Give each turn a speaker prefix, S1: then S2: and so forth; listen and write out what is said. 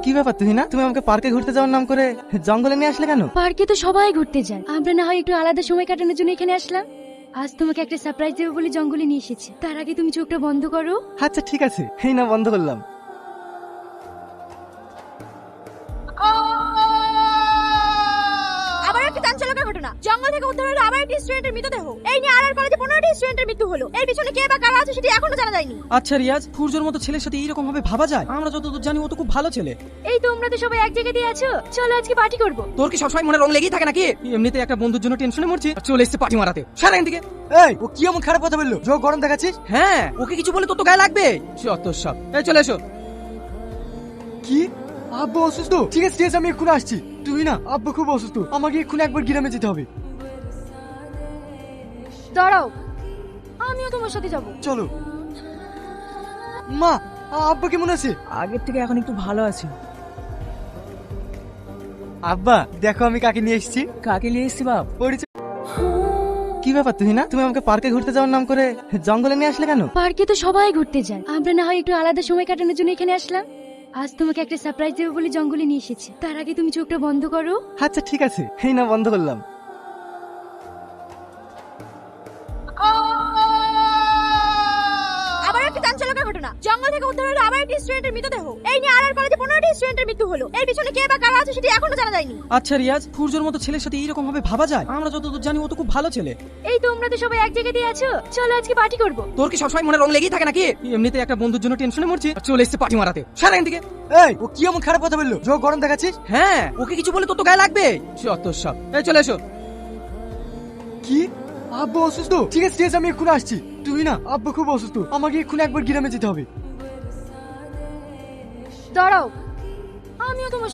S1: কি ব্যাপার তুমি না তুমি আমাকে পার্কে ঘুরতে যাওয়ার নাম করে জঙ্গলে নিয়ে আসলে কেন?
S2: পার্কে তো সবাই ঘুরতে যায়, আমরা না হয় একটু আলাদা সময় কাটানোর জন্য এখানে আসলাম। আজ তোমাকে একটা সারপ্রাইজ দেবো বলে জঙ্গলে নিয়ে এসেছি, তার আগে তুমি চোখটা বন্ধ করো।
S1: আচ্ছা ঠিক আছে, এই না বন্ধ করলাম।
S2: আবার একটা চাঞ্চল্যকর ঘটনা, জঙ্গল থেকে উদ্ধার হলো আবার একটি স্টুডেন্টের মৃতদেহ। এই নিয়ে আর কলেজে 15টি স্টুডেন্টের মৃত্যু হলো, এর পিছনে কে বা কারা আছে সেটি এখনো জানা যায়নি।
S3: আচ্ছা রিয়াজ, সূর্যের মতো ছেলের সাথে এইরকম ভাবে ভাবা যায়? আমরা যতদূর জানি ও তো খুব ভালো ছেলে।
S2: এই তোমরা তো সবাই এক জায়গায় দিয়ে আছো, চলো আজকে পার্টি করব।
S3: তোর কি সবসময় মনে রং লেগেই থাকে নাকি? এমনিতে একটা বন্ধুর জন্য টেনশনে মরছি, আর চলে এসেছে পার্টি মারাতে। সারা দিকে
S1: এই ও কি এমন খারাপ কথা বললো? যোগ গরম দেখাচ্ছিস?
S3: হ্যাঁ, ওকে কিছু বলে তোর তো গায়ে লাগবে। যত সব। এই চলে এসো।
S1: কি আব্বু অসুস্থ? ঠিক আছে ঠিক আছে, আমি এক্ষুনি আসছি। তুই না আব্বু খুব অসুস্থ, আমাকে এক্ষুনি একবার গ্রামে যেতে হবে।
S2: দাঁড়াও, আমিও তোমার সাথে যাব।
S1: চলো। মা, আব্বা কেমন আছে?
S3: আগের থেকে এখন একটু ভালো আছি।
S1: আব্বা দেখো আমি কাকে নিয়ে এসেছি।
S3: কাকে নিয়ে এসেছি বাপ?
S1: পরিচয়। কি ব্যাপার তুমি না তুমি আমাকে পার্কে ঘুরতে যাওয়ার নাম করে জঙ্গলে নিয়ে আসলে কেন?
S2: পার্কে তো সবাই ঘুরতে যায়, আমরা না হয় একটু আলাদা সময় কাটানোর জন্য এখানে আসলাম। আজ তোমাকে একটা সারপ্রাইজ দেবো বলে জঙ্গলে নিয়ে এসেছি, তার আগে তুমি চোখটা বন্ধ করো।
S1: আচ্ছা ঠিক আছে, এই না বন্ধ করলাম।
S2: আবার একটা চাঞ্চল্যকর ঘটনা, জঙ্গল থেকে উদ্ধার হলো আবার একটি স্টুডেন্টের মৃতদেহ। এই নিয়ে আর কলেজে 15টি স্টুডেন্টের মৃত্যু হলো, এর পিছনে কে বা কারা আছে সেটি এখনো জানা যায়নি।
S3: আচ্ছা রিয়াজ, সূর্যের মতো ছেলের সাথে এইরকম ভাবে ভাবা যায়? আমরা যতদূর জানি ও তো খুব ভালো ছেলে।
S2: এই তোমরা তো সবাই এক জায়গায় দিয়ে আছো, চলো আজকে পার্টি করব।
S3: তোর কি সবসময় মনে রং লেগেই থাকে নাকি? এমনিতে একটা বন্ধুর জন্য টেনশনে মরছি, আর চলে এসেছে পার্টি মারাতে। সারা দিকে
S1: এই ও কি এমন খারাপ কথা বললো? যোগ গরম দেখাচ্ছিস?
S3: হ্যাঁ, ওকে কিছু বলে তোর তো গায়ে লাগবে। যত সব। এই চলে এসো।
S1: কি আব্বু অসুস্থ? ঠিক আছে ঠিক আছে, আমি এক্ষুনি আসছি। তুই না আব্বু খুব অসুস্থ, আমাকে এক্ষুনি একবার গ্রামে যেতে হবে।
S2: দাঁড়াও, আমিও তোমার